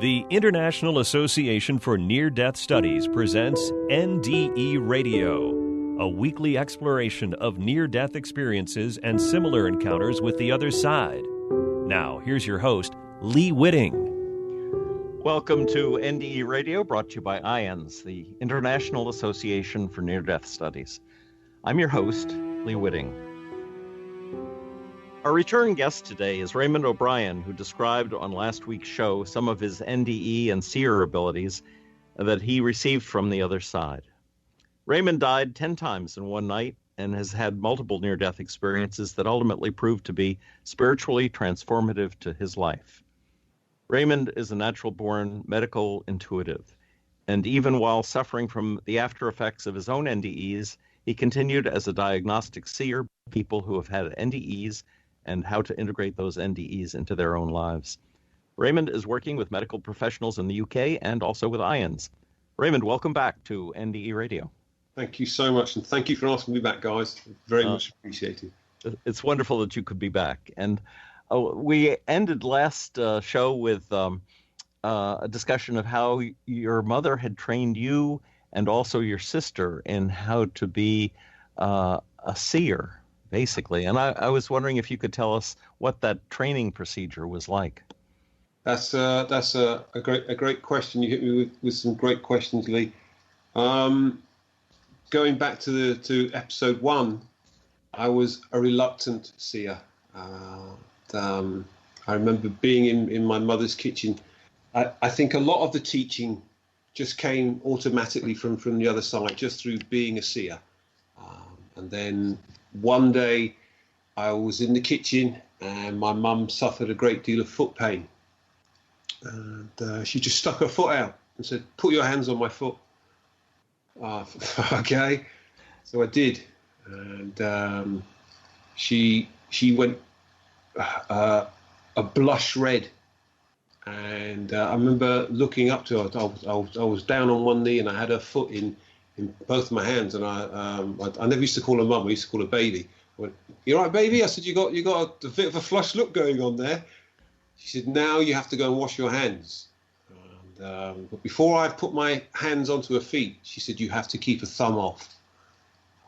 The International Association for Near-Death Studies presents NDE Radio, a weekly exploration of near-death experiences and similar encounters with the other side. Now, here's your host, Lee Witting. Welcome to NDE Radio, brought to you by IANDS, the International Association for Near-Death Studies. I'm your host, Lee Witting. Our return guest today is Raymond O'Brien, who described on last week's show some of his NDE and seer abilities that he received from the other side. Raymond died 10 times in one night and has had multiple near-death experiences that ultimately proved to be spiritually transformative to his life. Raymond is a natural-born medical intuitive, and even while suffering from the after effects of his own NDEs, he continued as a diagnostic seer of people who have had NDEs and how to integrate those NDEs into their own lives. Raymond is working with medical professionals in the UK and also with IANDS. Raymond, welcome back to NDE Radio. Thank you so much, and thank you for asking me back, guys. Very much appreciated. It's wonderful that you could be back. And we ended last show with a discussion of how your mother had trained you and also your sister in how to be a seer, basically. And I was wondering if you could tell us what that training procedure was like. That's a great question. You hit me with some great questions, Lee. Going back to episode 1, I was a reluctant seer. I remember being in my mother's kitchen. I think a lot of the teaching just came automatically from the other side, just through being a seer. And then one day I was in the kitchen and my mum suffered a great deal of foot pain. And she just stuck her foot out and said, "Put your hands on my foot." Okay. So I did. And she went a blush red. And I remember looking up to her. I was down on one knee and I had her foot in both my hands, and I never used to call her mum. I used to call her baby. I went, "You all right, baby?" I said, you got a bit of a flush look going on there." She said, "Now you have to go and wash your hands." And, but before I put my hands onto her feet, she said, "You have to keep a thumb off."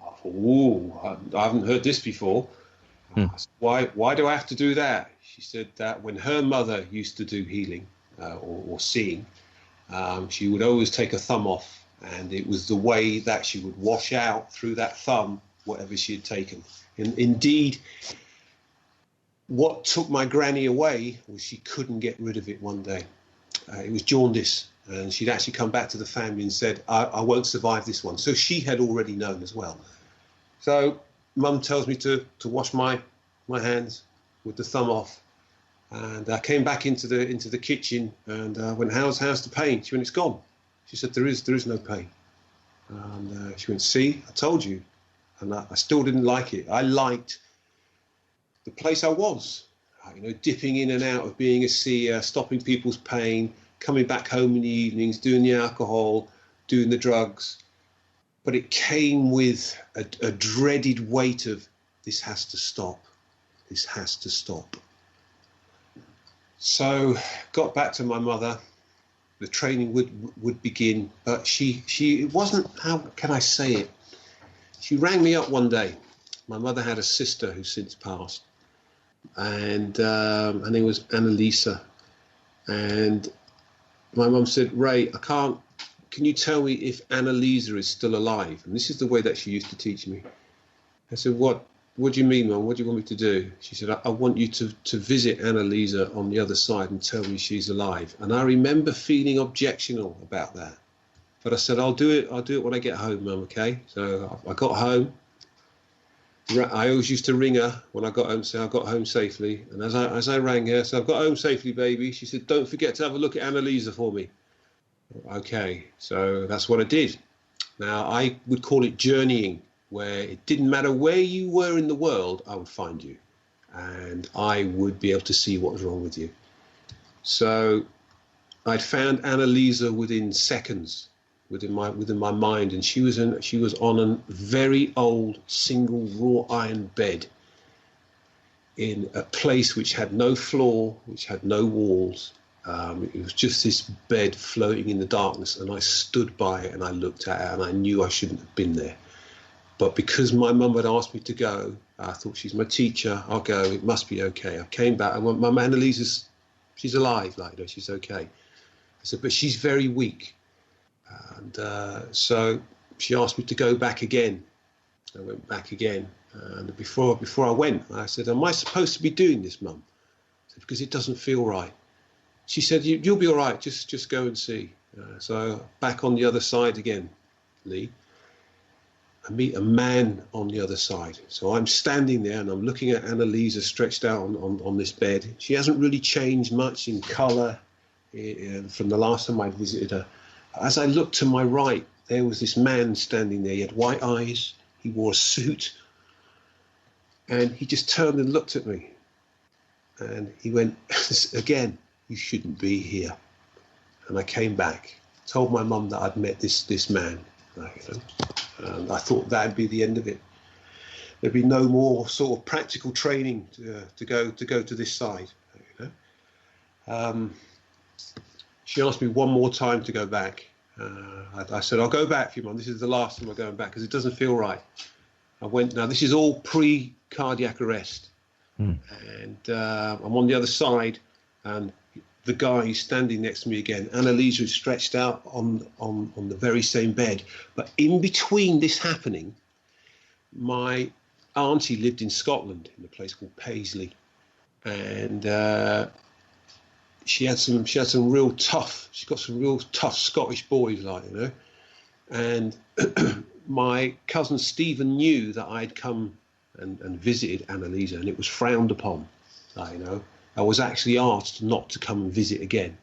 I thought, "Whoa, I haven't heard this before." I said, why do I have to do that? She said that when her mother used to do healing or seeing, she would always take a thumb off. And it was the way that she would wash out through that thumb whatever she had taken. And indeed, what took my granny away was she couldn't get rid of it one day. It was jaundice, and she'd actually come back to the family and said, I won't survive this one. So she had already known as well. So Mum tells me to wash my hands with the thumb off. And I came back into the kitchen and went, how's the pain? She went, "It's gone." She said, there is no pain. And she went, "See, I told you." And I still didn't like it. I liked the place I was, dipping in and out of being a seer, stopping people's pain, coming back home in the evenings, doing the alcohol, doing the drugs. But it came with a dreaded weight of, this has to stop. This has to stop. So got back to my mother. The training would begin, but it wasn't, how can I say it? She rang me up one day. My mother had a sister who's since passed, and her name was Annalisa. And my mum said, "Ray, can you tell me if Annalisa is still alive?" And this is the way that she used to teach me. I said, What do you mean, Mum? What do you want me to do? She said, I want you to visit Annalisa on the other side and tell me she's alive. And I remember feeling objectional about that. But I said, I'll do it when I get home, Mum, okay? So I got home. I always used to ring her when I got home, say I got home safely. And as I rang her, so I've got home safely, baby. She said, "Don't forget to have a look at Annalisa for me." Okay, so that's what I did. Now, I would call it journeying, where it didn't matter where you were in the world, I would find you. And I would be able to see what was wrong with you. So I'd found Annalisa within seconds, within my mind, and she was on a very old single wrought iron bed in a place which had no floor, which had no walls, It was just this bed floating in the darkness, and I stood by it and I looked at it, and I knew I shouldn't have been there. But because my mum had asked me to go, I thought, she's my teacher, I'll go, it must be okay. I came back, and went, Mum, Annalisa's, she's alive, like, you know, she's okay. I said, but she's very weak. And so she asked me to go back again. I went back again. And before I went, I said, am I supposed to be doing this, Mum? I said, because it doesn't feel right. She said, you'll be all right, just go and see. So back on the other side again, Lee. I meet a man on the other side. So I'm standing there and I'm looking at Annalisa stretched out on this bed. She hasn't really changed much in colour from the last time I'd visited her. As I looked to my right, there was this man standing there. He had white eyes, he wore a suit, and he just turned and looked at me. And he went, again, you shouldn't be here. And I came back, told my mum that I'd met this man. And I thought that'd be the end of it. There'd be no more sort of practical training to go to this side. You know? She asked me one more time to go back. I said, I'll go back for you, Mum. This is the last time I'm going back because it doesn't feel right. I went. Now this is all pre-cardiac arrest, and I'm on the other side, and the guy is standing next to me again. Annalisa is stretched out on the very same bed. But in between this happening, my auntie lived in Scotland in a place called Paisley, and she got some real tough Scottish boys, like, you know. And my cousin Stephen knew that I'd come and visited Annalisa, and it was frowned upon, like, you know. I was actually asked not to come and visit again.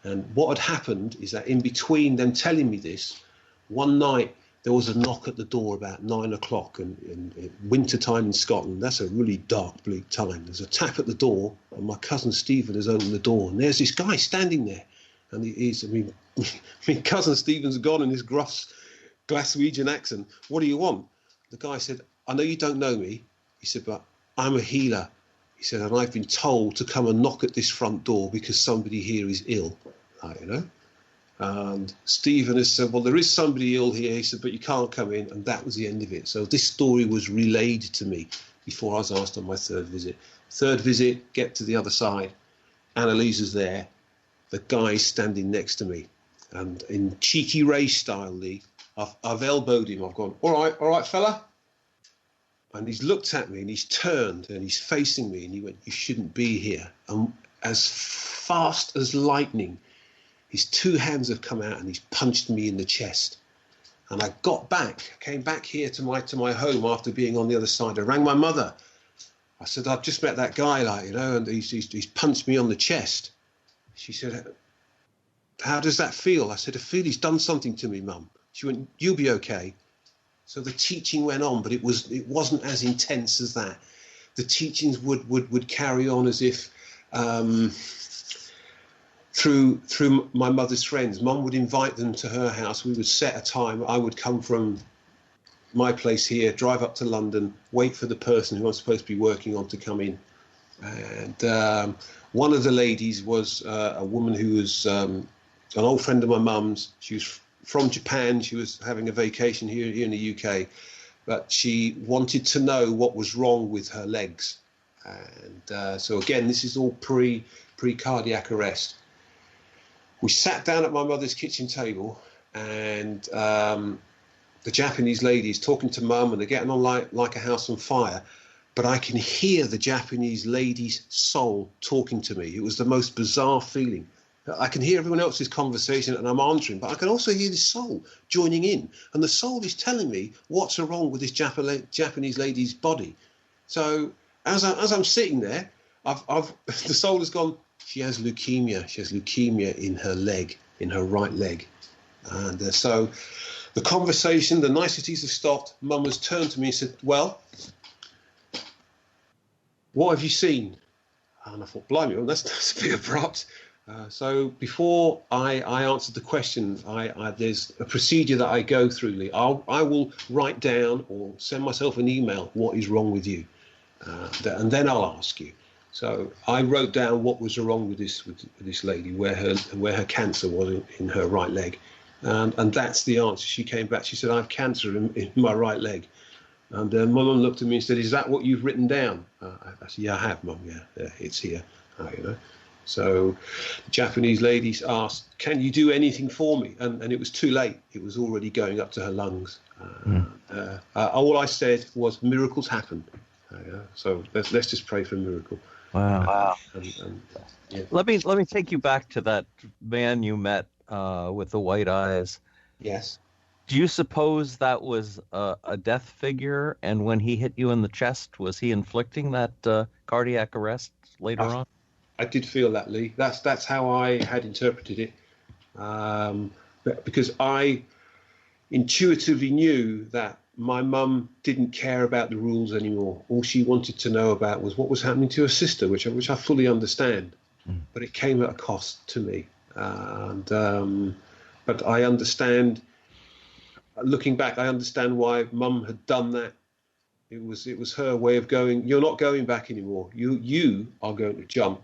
And what had happened is that in between them telling me this, one night there was a knock at the door about 9 o'clock, and in winter time in Scotland, that's a really dark, bleak time. There's a tap at the door, and my cousin Stephen has opened the door, and there's this guy standing there. And cousin Stephen's gone in his gruff Glaswegian accent. What do you want? The guy said, I know you don't know me. He said, but I'm a healer. He said, and I've been told to come and knock at this front door because somebody here is ill, you know. And Stephen has said, well, there is somebody ill here. He said, but you can't come in. And that was the end of it. So this story was relayed to me before I was asked on my third visit. Third visit, get to the other side. Annalisa's there. The guy's standing next to me. And in cheeky Ray style, Lee, I've elbowed him. I've gone, all right, fella. And he's looked at me and he's turned and he's facing me and he went, you shouldn't be here. And as fast as lightning, his two hands have come out and he's punched me in the chest. And I got back, came back here to my home after being on the other side. I rang my mother. I said, I've just met that guy, like, you know, and he's punched me on the chest. She said, how does that feel? I said, I feel he's done something to me, Mum. She went, you'll be okay. So the teaching went on, but it wasn't as intense as that. The teachings would carry on as if through my mother's friends. Mum would invite them to her house. We would set a time. I would come from my place here, drive up to London, wait for the person who I'm supposed to be working on to come in. And one of the ladies was a woman who was an old friend of my mum's. She was from Japan. She was having a vacation here in the UK, but she wanted to know what was wrong with her legs. And so again, this is all pre-cardiac arrest. We sat down at my mother's kitchen table, and the Japanese lady is talking to Mum, and they're getting on like a house on fire. But I can hear the Japanese lady's soul talking to me. It was the most bizarre feeling. I can hear everyone else's conversation and I'm answering, but I can also hear this soul joining in. And the soul is telling me what's wrong with this Japanese lady's body. So as I'm sitting there, the soul has gone, she has leukemia. She has leukemia in her leg, in her right leg. And so the conversation, the niceties have stopped. Mum has turned to me and said, well, what have you seen? And I thought, blimey, well, that's a bit abrupt. So before I answered the question, there's a procedure that I go through, Lee. I will write down or send myself an email, what is wrong with you? And then I'll ask you. So I wrote down what was wrong with this lady, where her cancer was in her right leg, and that's the answer. She came back. She said, "I have cancer in my right leg." And my mum looked at me and said, "Is that what you've written down?" I said, "Yeah, I have, Mum. Yeah, it's here." So the Japanese lady asked, "Can you do anything for me?" And it was too late. It was already going up to her lungs. All I said was, "Miracles happen." So let's just pray for a miracle. Wow. Yeah. Let me take you back to that man you met with the white eyes. Yes. Do you suppose that was a death figure? And when he hit you in the chest, was he inflicting that cardiac arrest later on? I did feel that, Lee. That's how I had interpreted it, because I intuitively knew that my mum didn't care about the rules anymore. All she wanted to know about was what was happening to her sister, which I fully understand. But it came at a cost to me. But I understand. Looking back, I understand why Mum had done that. It was her way of going, "You're not going back anymore. You are going to jump,"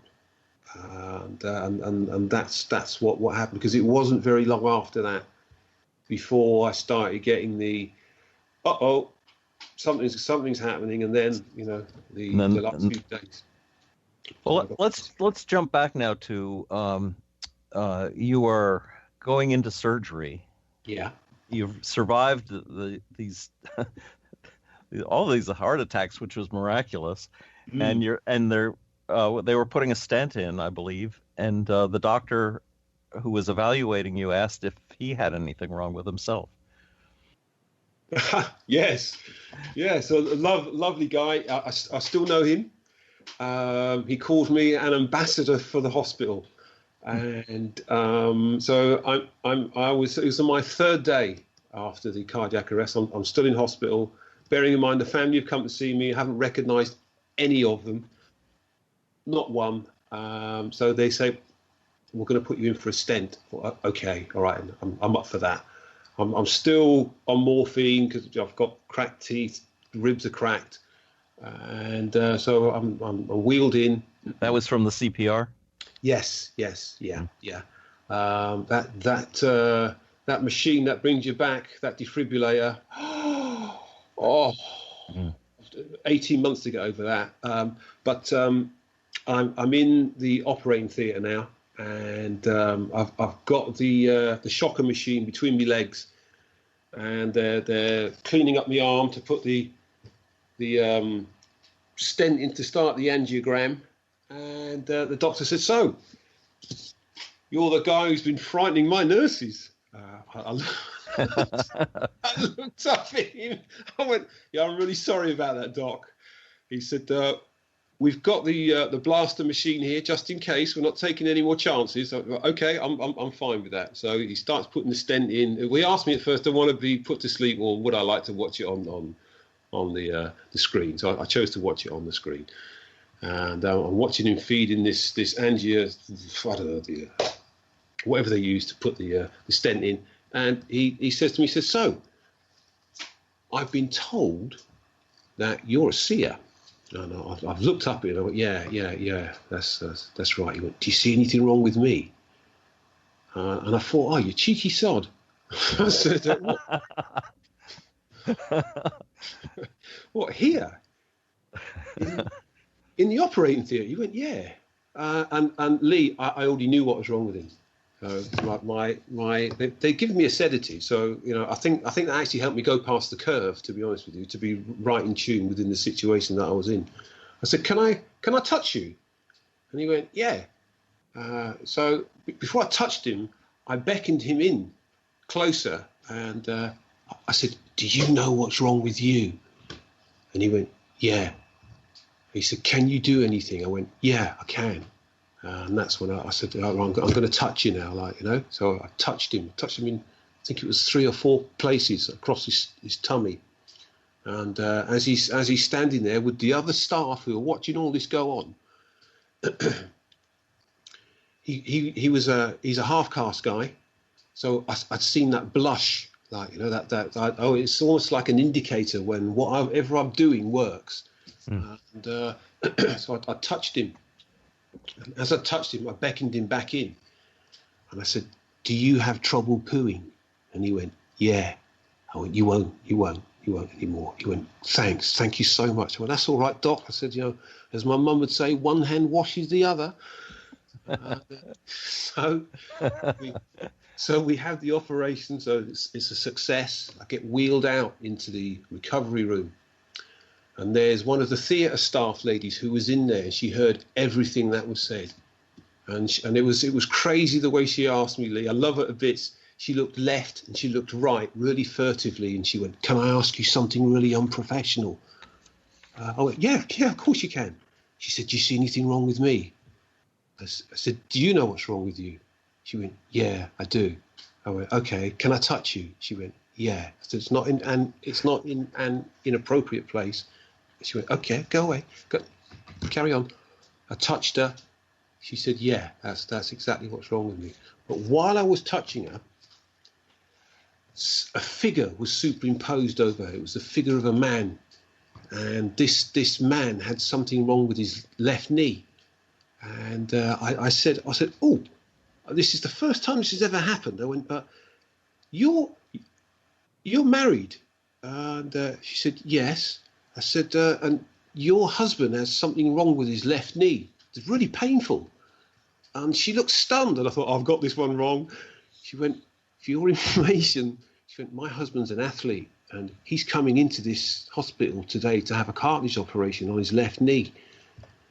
and that's what happened. Because it wasn't very long after that before I started getting the something's happening, and then the last few days. Well, let's jump back now to you were going into surgery. Yeah. You've survived these all these heart attacks, which was miraculous, and they were putting a stent in, I believe, and the doctor who was evaluating you asked if he had anything wrong with himself. Yes. So a lovely guy. I still know him. He called me an ambassador for the hospital. And so it was on my third day after the cardiac arrest. I'm still in hospital. Bearing in mind the family have come to see me. I haven't recognised any of them, not one. So they say, "We're going to put you in for a stent." Well, okay, all right, I'm up for that. I'm still on morphine because I've got cracked teeth, ribs are cracked, and so I'm wheeled in. That was from the CPR. Yes, yeah. That machine that brings you back, that defibrillator. 18 months to get over that. But I'm in the operating theatre now, and I've got the shocker machine between my legs, and they're cleaning up my arm to put the stent in to start the angiogram. And the doctor said, "So, you're the guy who's been frightening my nurses." I looked up at him. I went, "Yeah, I'm really sorry about that, Doc." He said, "We've got the blaster machine here just in case. We're not taking any more chances." Okay, I'm fine with that. So he starts putting the stent in. We asked me at first, "Do I want to be put to sleep, or would I like to watch it on the screen?" So I chose to watch it on the screen. And I'm watching him feeding this angio, I don't know, whatever they use to put the stent in. And he says to me, "So, I've been told that you're a seer." And I've looked up at it and I went, yeah, that's right. He went, "Do you see anything wrong with me?" And I thought, "Oh, you cheeky sod." I said, "What, here? In the operating theatre?" He went, "Yeah." And Lee, I already knew what was wrong with him. They give me a sedative, so I think that actually helped me go past the curve. To be honest with you, to be right in tune within the situation that I was in. I said, "Can I touch you?" And he went, "Yeah." So before I touched him, I beckoned him in closer, and I said, "Do you know what's wrong with you?" And he went, "Yeah." He said, "Can you do anything?" I went, "Yeah, I can." And that's when I said, I'm going to touch you now, So I touched him in, I think it was 3 or 4 places across his tummy. And as he's standing there with the other staff who are watching all this go on, he's a half caste guy, so I'd seen that blush, it's almost like an indicator when whatever I'm doing works. And so I touched him, And as I touched him, I beckoned him back in. And I said, "Do you have trouble pooing?" And he went, "Yeah." I went, you won't anymore." He went, thank you so much." I went, "That's all right, Doc." I said, as my mum would say, one hand washes the other. So we have the operation, so it's a success. I get wheeled out into the recovery room, and there's one of the theatre staff ladies who was in there. She heard everything that was said, and it was crazy the way she asked me, Lee. I love it a bit. She looked left and she looked right really furtively, and she went, "Can I ask you something really unprofessional?" I went, yeah, of course you can. She said, "Do you see anything wrong with me?" I said, "Do you know what's wrong with you?" She went, "Yeah, I do." I went, "Okay, can I touch you?" She went, "Yeah." I said, "It's not in an inappropriate place." She went, "Okay, go away, carry on." I touched her. She said, "Yeah, that's exactly what's wrong with me." But while I was touching her, a figure was superimposed over her. It was the figure of a man, and this man had something wrong with his left knee. And I said, "Oh, this is the first time this has ever happened." I went, "But you're married?" And she said, "Yes." I said, "And your husband has something wrong with his left knee. It's really painful." And she looked stunned, and I thought, "I've got this one wrong." She went, "For your information," she went, "my husband's an athlete, and he's coming into this hospital today to have a cartilage operation on his left knee."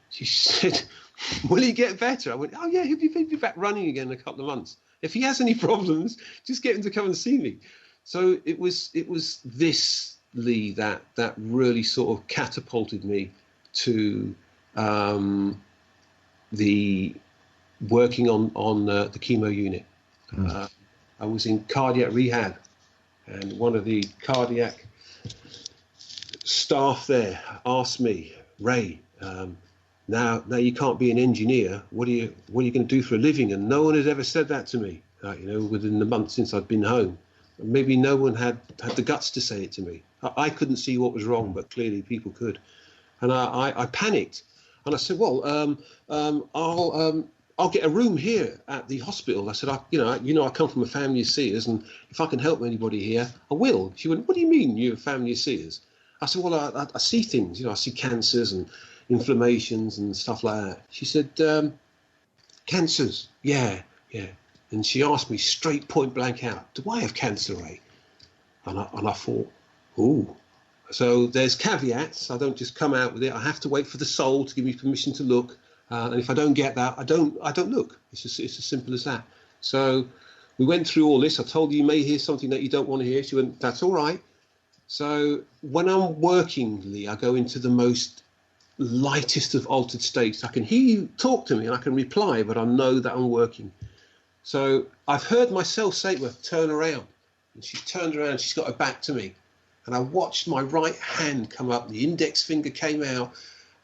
She said, "Will he get better?" I went, "Oh yeah, he'll be back running again in a couple of months. If he has any problems, just get him to come and see me." So it was this, Lee, that really sort of catapulted me to the working on the chemo unit. I was in cardiac rehab, and one of the cardiac staff there asked me, "Ray, now you can't be an engineer. What are you going to do for a living?" And no one had ever said that to me. Within the month since I'd been home, maybe no one had the guts to say it to me. I couldn't see what was wrong, but clearly people could. And I panicked, and I said, "Well, I'll get a room here at the hospital." I said, I come from a family of seers, and if I can help anybody here, I will." She went, "What do you mean you're a family of seers?" I said, "Well, I see things, I see cancers and inflammations and stuff like that." She said, "Cancers? Yeah. And she asked me straight point blank out, "Do I have cancer, Ray?" And I thought, ooh. So there's caveats. I don't just come out with it. I have to wait for the soul to give me permission to look. And if I don't get that, I don't look. It's as simple as that. So we went through all this. I told you may hear something that you don't want to hear. She went, "That's all right." So when I'm working, Lee, I go into the most lightest of altered states. I can hear you talk to me and I can reply, but I know that I'm working. So I've heard myself say to her, "Turn around." And she turned around, she's got her back to me. And I watched my right hand come up, the index finger came out,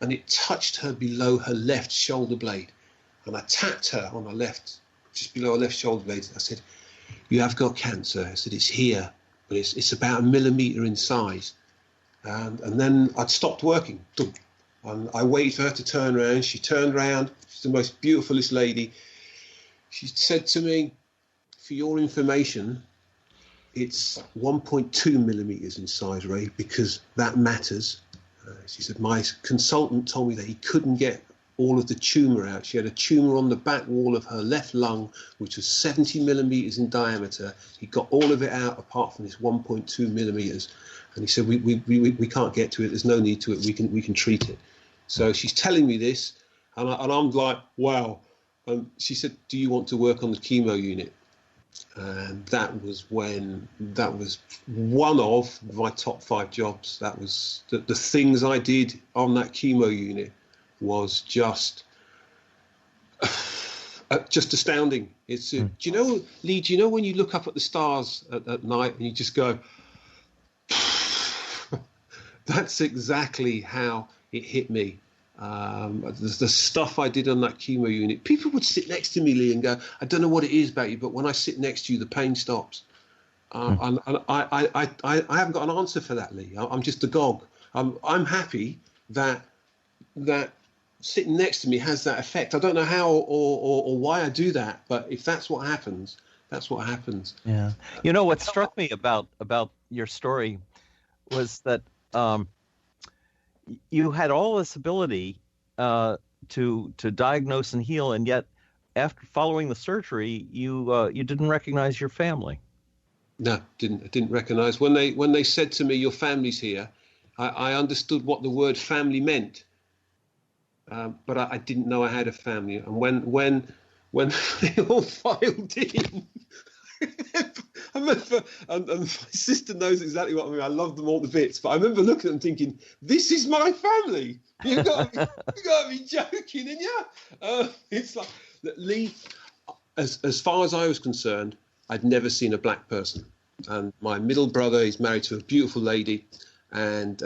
and it touched her below her left shoulder blade. And I tapped her on her left, just below her left shoulder blade. I said, "You have got cancer." I said, "It's here, but it's about 1 millimetre in size." And then I'd stopped working. And I waited for her to turn around. She turned around. She's the most beautifulest lady. She said to me, "For your information, it's 1.2 millimetres in size, Ray, because that matters." She said, "My consultant told me that he couldn't get all of the tumour out. She had a tumour on the back wall of her left lung, which was 70 millimetres in diameter. He got all of it out apart from this 1.2 millimetres. And he said, we can't get to it. There's no need to it. We can treat it." So she's telling me this, and I'm like, wow. She said, "Do you want to work on the chemo unit?" And that was one of my top 5 jobs. That was the things I did on that chemo unit was just astounding. It's do you know, Lee? Do you know when you look up at the stars at night and you just go? That's exactly how it hit me. The stuff I did on that chemo unit, people would sit next to me, Lee, and go, "I don't know what it is about you, but when I sit next to you, the pain stops." And I haven't got an answer for that, Lee. I'm just agog. I'm happy that sitting next to me has that effect. I don't know how or why I do that, but if that's what happens, that's what happens. Yeah. What struck me about your story was that you had all this ability to diagnose and heal, and yet after following the surgery, you didn't recognize your family. No, I didn't recognize. When they said to me, "Your family's here," I understood what the word family meant, but I didn't know I had a family. And when they all filed in, I remember, and my sister knows exactly what I mean. I love them all to bits, but I remember looking at them thinking, "This is my family. You got to be joking, and it's like Lee." As far as I was concerned, I'd never seen a black person, and my middle brother is married to a beautiful lady, and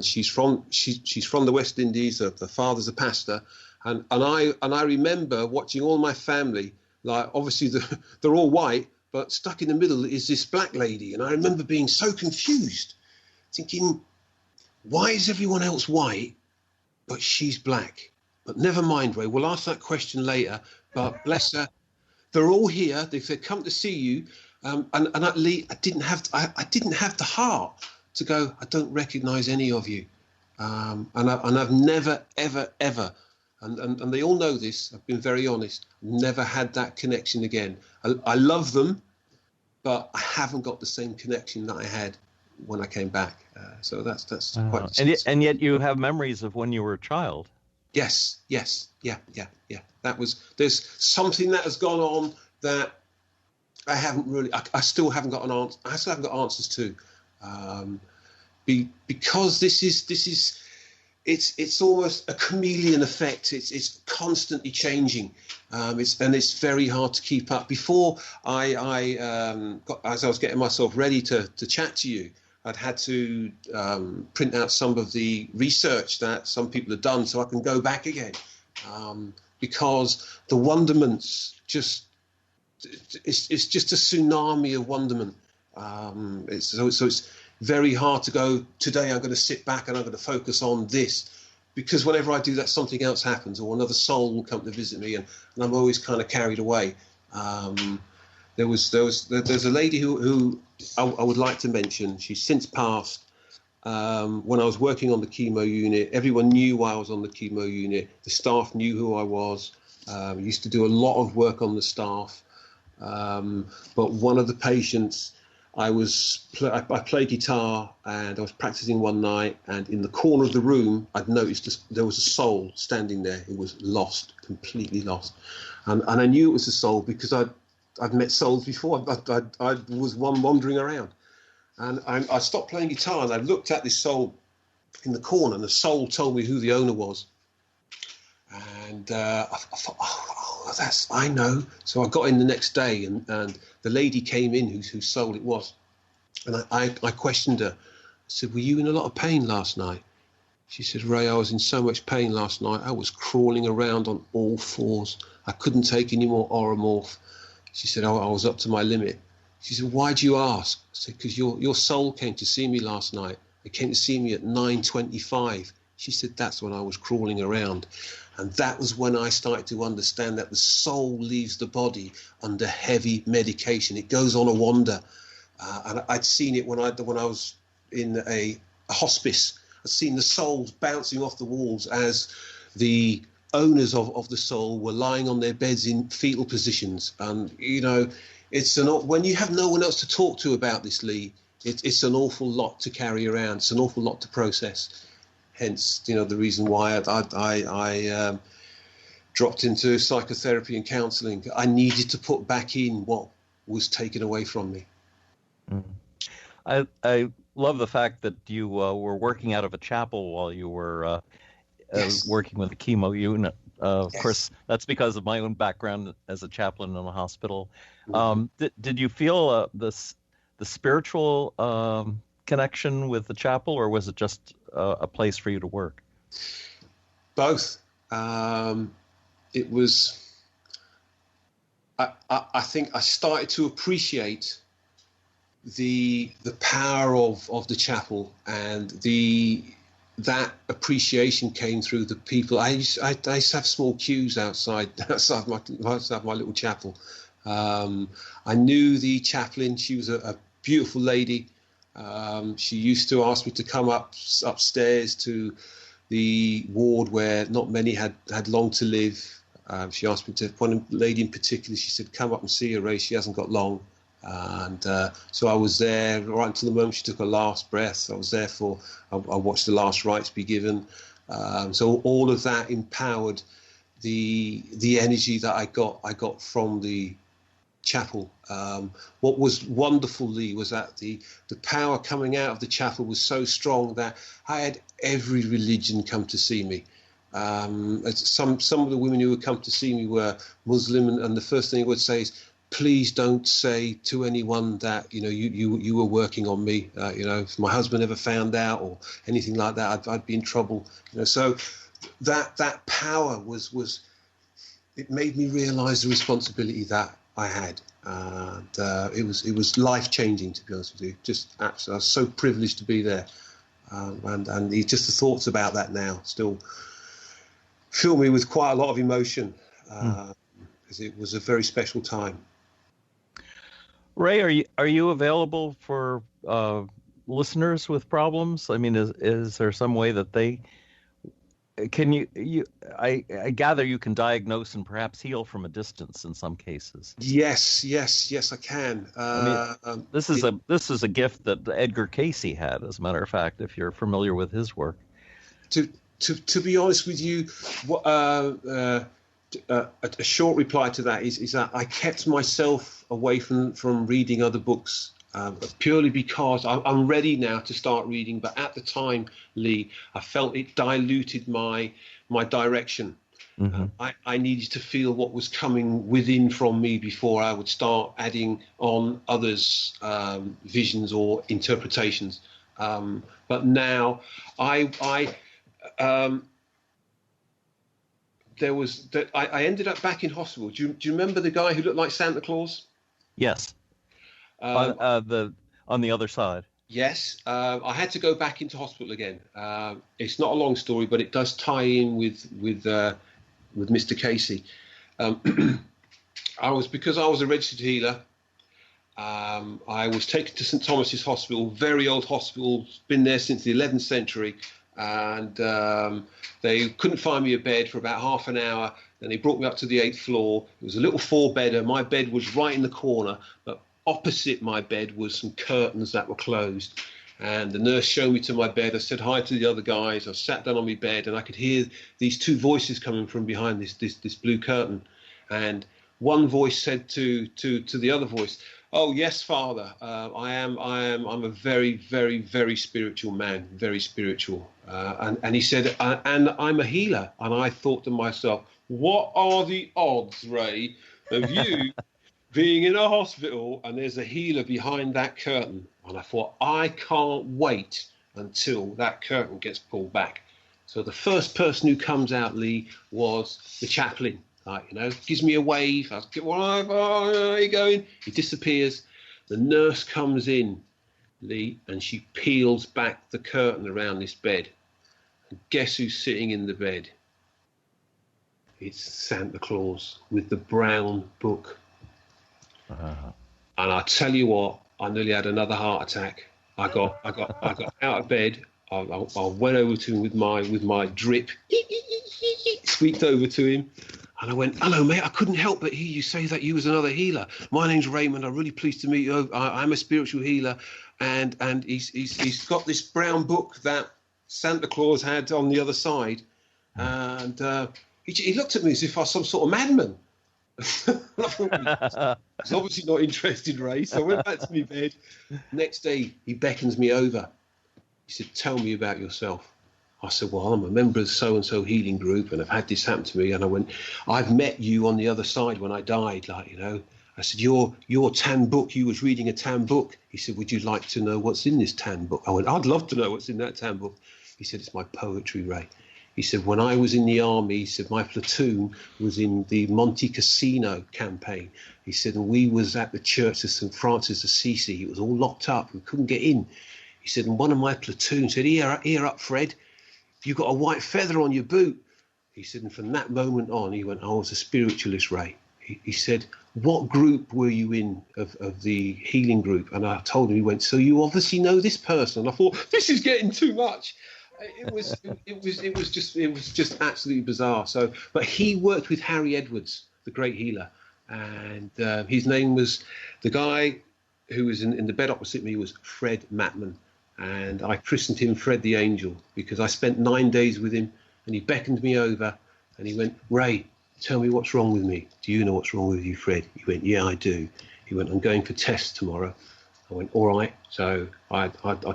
she's from the West Indies. The father's a pastor, and I remember watching all my family. Like, obviously they're all white, but stuck in the middle is this black lady, and I remember being so confused, thinking, why is everyone else white, but she's black? But never mind, Ray. We'll ask that question later. But bless her. They're all here. They've come to see you, and at least I didn't have the heart to go, I don't recognise any of you, and I've never ever, and they all know this. I've been very honest. Never had that connection again. I love them, but I haven't got the same connection that I had when I came back. So that's quite. And yet you have memories of when you were a child. Yes, yeah. There's something that has gone on that I haven't really. I still haven't got an answer. I still haven't got answers to, because this is. It's almost a chameleon effect. It's constantly changing. It's very hard to keep up. Before as I was getting myself ready to chat to you, I'd had to print out some of the research that some people have done so I can go back again, because the wonderment's it's just a tsunami of wonderment. It's very hard to go, today I'm going to sit back and I'm going to focus on this, because whenever I do that, something else happens, or another soul will come to visit me, and I'm always kind of carried away. There's a lady who I would like to mention. She's since passed. When I was working on the chemo unit, everyone knew I was on the chemo unit. The staff knew who I was. I used to do a lot of work on the staff. But one of the patients, I played guitar, and I was practicing one night, and in the corner of the room, I'd noticed there was a soul standing there. It was lost, completely lost. And I knew it was a soul because I'd met souls before. I was one wandering around. And I stopped playing guitar, and I looked at this soul in the corner, and the soul told me who the owner was. And I thought, I know. So I got in the next day, and the lady came in whose soul it was. And I questioned her. I said, were you in a lot of pain last night? She said, Ray, I was in so much pain last night. I was crawling around on all fours. I couldn't take any more Oromorph. She said, I was up to my limit. She said, why'd you ask? I said, because your soul came to see me last night. It came to see me at 9:25. She said, that's when I was crawling around. And that was when I started to understand that the soul leaves the body under heavy medication. It goes on a wander. And I'd seen it when I was in a hospice. I'd seen the souls bouncing off the walls as the owners of the soul were lying on their beds in fetal positions. And, when you have no one else to talk to about this, Lee, it's an awful lot to carry around. It's an awful lot to process. Hence, the reason why I dropped into psychotherapy and counselling. I needed to put back in what was taken away from me. I love the fact that you were working out of a chapel while you were working with the chemo unit. Of course, that's because of my own background as a chaplain in a hospital. Mm-hmm. Did you feel the spiritual connection with the chapel, or was it just a place for you to work? Both. It was. I think I started to appreciate the power of the chapel and the that appreciation came through the people. I used to have small queues outside my little chapel. I knew the chaplain. She was a beautiful lady. She used to ask me to come upstairs to the ward where not many had long to live. She asked me to, one lady in particular, she said, come up and see her, Ray, she hasn't got long. And so I was there right until the moment she took her last breath. I was there I watched the last rites be given. So all of that empowered the energy that I got from the chapel. What was wonderful, Lee, was that the power coming out of the chapel was so strong that I had every religion come to see me. Some of the women who would come to see me were Muslim, and the first thing I would say is, please don't say to anyone that you were working on me. If my husband ever found out or anything like that, I'd be in trouble. So that power was it made me realise the responsibility that I had, and it was life changing, to be honest with you. Just absolutely, I was so privileged to be there, and just the thoughts about that now still fill me with quite a lot of emotion, because it was a very special time. Ray, are you available for listeners with problems? I mean, is there some way that they can I gather you can diagnose and perhaps heal from a distance in some cases. Yes, I can. This is a gift that Edgar Cayce had, as a matter of fact, if you're familiar with his work. To be honest with you, a short reply to that is that I kept myself away from reading other books, purely because I'm ready now to start reading. But at the time, Lee, I felt it diluted my direction. Mm-hmm. I needed to feel what was coming within from me before I would start adding on others' visions or interpretations. But now I ended up back in hospital. Do you remember the guy who looked like Santa Claus? Yes. On the other side. Yes. I had to go back into hospital again. It's not a long story, but it does tie in with Mr. Cayce. Because I was a registered healer. I was taken to St. Thomas's Hospital, very old hospital, been there since the 11th century. And they couldn't find me a bed for about half an hour. Then they brought me up to the 8th floor. It was a little 4-bedder. My bed was right in the corner, but opposite my bed was some curtains that were closed. And the nurse showed me to my bed. I said hi to the other guys. I sat down on my bed, and I could hear these two voices coming from behind this blue curtain. And one voice said to the other voice, "Oh yes, Father. I'm a very, very, very spiritual man. Very spiritual." And he said, "And I'm a healer." And I thought to myself, "What are the odds, Ray, of you being in a hospital and there's a healer behind that curtain?" And I thought, I can't wait until that curtain gets pulled back. So the first person who comes out, Lee, was the chaplain. Gives me a wave. I was, "Where are you going?" He disappears. The nurse comes in, Lee, and she peels back the curtain around this bed. And guess who's sitting in the bed? It's Santa Claus with the brown book. And I tell you what, I nearly had another heart attack. I got out of bed. I went over to him with my drip, squeaked over to him. And I went, "Hello, mate. I couldn't help but hear you say that you was another healer. My name's Raymond. I'm really pleased to meet you. I'm a spiritual healer." And he's got this brown book that Santa Claus had on the other side. And he looked at me as if I was some sort of madman. I thought, he's obviously not interested, Ray. So I went back to my bed. Next day, he beckons me over. He said, "Tell me about yourself." I said, "Well, I'm a member of so-and-so healing group, and I've had this happen to me." And I went, "I've met you on the other side when I died, I said, your tan book, you was reading a tan book." He said, "Would you like to know what's in this tan book?" I went, "I'd love to know what's in that tan book." He said, "It's my poetry, Ray." He said, "When I was in the army," he said, "my platoon was in the Monte Cassino campaign." He said, "And we was at the church of St. Francis of Assisi. It was all locked up. We couldn't get in." He said, "And one of my platoon said, here up, Fred." you got a white feather on your boot. He said, and from that moment on, he went, I was a spiritualist, Ray. He said, what group were you in of the healing group? And I told him, he went, so you obviously know this person. And I thought, this is getting too much. It was just absolutely bizarre. So, but he worked with Harry Edwards, the great healer. And his name was, the guy who was in the bed opposite me was Fred Matman. And I christened him Fred the Angel because I spent 9 days with him, and he beckoned me over and he went, Ray, tell me what's wrong with me. Do you know what's wrong with you, Fred? He went, yeah, I do. He went, I'm going for tests tomorrow. I went, all right. So I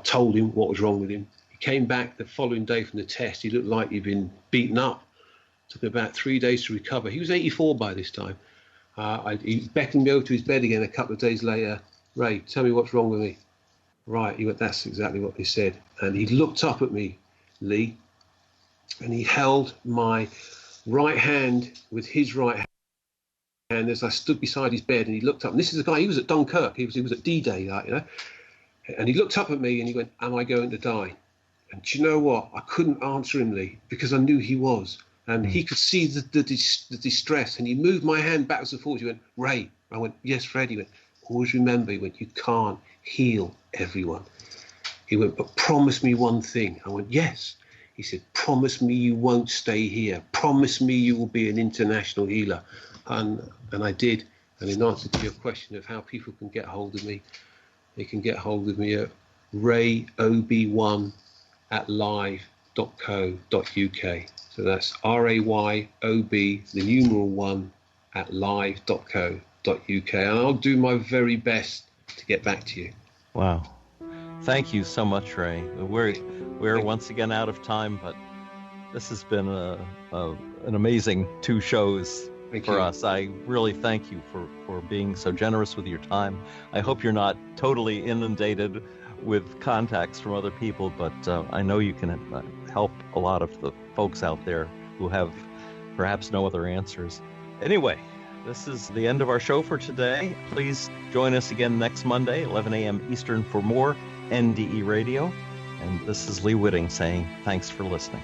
told him what was wrong with him. He came back the following day from the test. He looked like he'd been beaten up. Took about 3 days to recover. He was 84 by this time. He beckoned me over to his bed again a couple of days later. Ray, tell me what's wrong with me. Right, he went, that's exactly what he said. And he looked up at me, Lee, and he held my right hand with his right hand as I stood beside his bed, and he looked up. And this is a guy, he was at Dunkirk, he was at D-Day, like, you know. And he looked up at me and he went, am I going to die? And do you know what? I couldn't answer him, Lee, because I knew he was. And he could see the distress, and he moved my hand backwards and forwards. He went, Ray. I went, yes, Fred. He went, always remember, he went, you can't heal everyone. He went, but promise me one thing. I went, yes. He said, promise me you won't stay here. Promise me you will be an international healer. And I did. And in answer to your question of how people can get hold of me, they can get hold of me at rayob1@live.co.uk. So that's RAYOB, the numeral 1, @live.co.uk. And I'll do my very best to get back to you. Wow. Thank you so much, Ray. We're once again out of time, but this has been an amazing 2 shows for us. I really thank you for being so generous with your time. I hope you're not totally inundated with contacts from other people, but I know you can help a lot of the folks out there who have perhaps no other answers. Anyway, this is the end of our show for today. Please join us again next Monday, 11 a.m. Eastern, for more NDE Radio. And this is Lee Witting saying thanks for listening.